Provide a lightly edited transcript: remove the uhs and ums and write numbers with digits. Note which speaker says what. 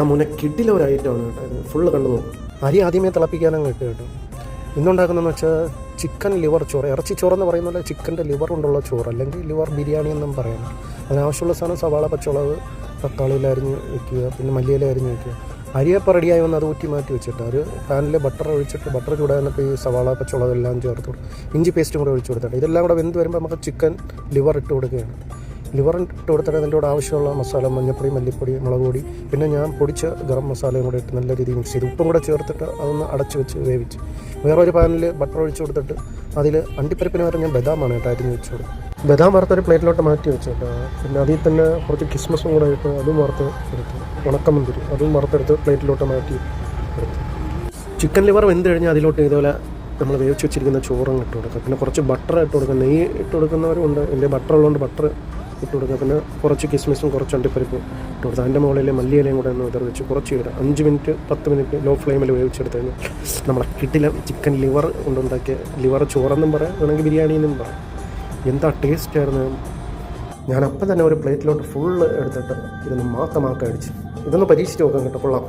Speaker 1: മുന്നേ കിഡിലെ ഒരു ഐറ്റമാണ് കേട്ടോ. ഫുള്ള് കണ്ടു നോക്കും. അരി ആദ്യമേ തിളപ്പിക്കാനങ്ങ് ഇട്ട് കേട്ടോ. ഇന്നുണ്ടാക്കുന്നതെന്ന് വെച്ചാൽ ചിക്കൻ ലിവർ ചോറ്, ഇറച്ചി ചോറെന്ന് പറയുന്ന പോലെ ചിക്കൻ്റെ ലിവർ കൊണ്ടുള്ള ചോറ്, അല്ലെങ്കിൽ ലിവർ ബിരിയാണി എന്നും പറയാം. അതിനാവശ്യമുള്ള സാധനം സവാള, പച്ചമുളക്, തക്കാളിയിൽ അരിഞ്ഞ് വയ്ക്കുക, പിന്നെ മല്ലിയില അരിഞ്ഞ് വയ്ക്കുക. അരിയപ്പം റെഡിയായി വന്ന് അത് ഊറ്റി മാറ്റി വെച്ചിട്ട് ഒരു പാനിൽ ബട്ടർ ഒഴിച്ചിട്ട്, ബട്ടർ ചൂടാകുന്നപ്പോൾ ഈ സവാള, പച്ചമുളക് എല്ലാം ചേർത്ത് ഇഞ്ചി പേസ്റ്റും കൂടെ ഒഴിച്ച് കൊടുത്തിട്ട് ഇതെല്ലാം കൂടെ വെന്ത് വരുമ്പോൾ നമുക്ക് ചിക്കൻ ലിവർ ഇട്ട് കൊടുക്കുകയാണ്. ലിവർ ഇട്ട് കൊടുത്തിട്ട് അതിൻ്റെ കൂടെ ആവശ്യമുള്ള മസാല, മഞ്ഞൾപ്പൊടി, മല്ലിപ്പൊടി, മുളക് പൊടി, പിന്നെ ഞാൻ പൊടിച്ച ഗരം മസാലയും കൂടെ ഇട്ട് നല്ല രീതിയിൽ മിക്സ് ചെയ്ത് ഉപ്പും കൂടെ ചേർത്തിട്ട് അതൊന്ന് അടച്ച് വെച്ച് വേവിച്ച് വേറൊരു പാനിൽ ബട്ടർ ഒഴിച്ച് കൊടുത്തിട്ട് അതിൽ അണ്ടിപ്പരിപ്പിന് വരെ ഞാൻ ബദാമാണ് കേട്ടോ അരിഞ്ഞ് വെച്ച് കൊടുക്കും. ബദാം വറുത്തൊരു പ്ലേറ്റിലോട്ട് മാറ്റി വെച്ചു കേട്ടോ. പിന്നെ അതിൽ തന്നെ കുറച്ച് കിസ്മസും കൂടെ ഇട്ട് അതും വറുത്ത് എടുത്തു. ഉണക്കമുന്തിരി അതും വറുത്തെടുത്ത് പ്ലേറ്റിലോട്ട് മാറ്റി എടുത്തു. ചിക്കൻ ലിവർ വെന്ത് കഴിഞ്ഞാൽ അതിലോട്ട് ഇതുപോലെ നമ്മൾ വേവിച്ച് വെച്ചിരിക്കുന്ന ചോറും ഇട്ട് കൊടുക്കുക. പിന്നെ കുറച്ച് ബട്ടർ ഇട്ട് കൊടുക്കുക. നെയ്യ് ഇട്ട് കൊടുക്കുന്നവരും ഉണ്ട്. എൻ്റെ ബട്ടർ ഉള്ളതുകൊണ്ട് ബട്ടർ ഇട്ട് കൊടുക്കുക. പിന്നെ കുറച്ച് കിസ്മിസും കുറച്ച് അണ്ടിപ്പരിപ്പും ഇട്ട് കൊടുക്കുക. അതിൻ്റെ മുകളിൽ മല്ലിയിലയും കൂടെ ഒന്ന് വെച്ച് കുറച്ച് ഇടുക. 5 മിനിറ്റ് 10 മിനിറ്റ് ലോ ഫ്ലെയിമിൽ വേവിച്ചെടുത്ത് കഴിഞ്ഞാൽ നമ്മളെ കിടിലൻ ചിക്കൻ ലിവർ കൊണ്ടുണ്ടാക്കിയ ലിവർ ചോറെന്നും പറയാം, വേണമെങ്കിൽ ബിരിയാണി എന്നും പറയാം. എന്താ ടേസ്റ്റ് ആയിരുന്നു. ഞാനപ്പം തന്നെ ഒരു പ്ലേറ്റിലോട്ട് ഫുള്ള് എടുത്തിട്ട് ഇതൊന്ന് മാക്ക അടിച്ച് ഇതൊന്ന് പരീക്ഷിച്ച് നോക്കാം കേട്ടോ. കൊള്ളാം.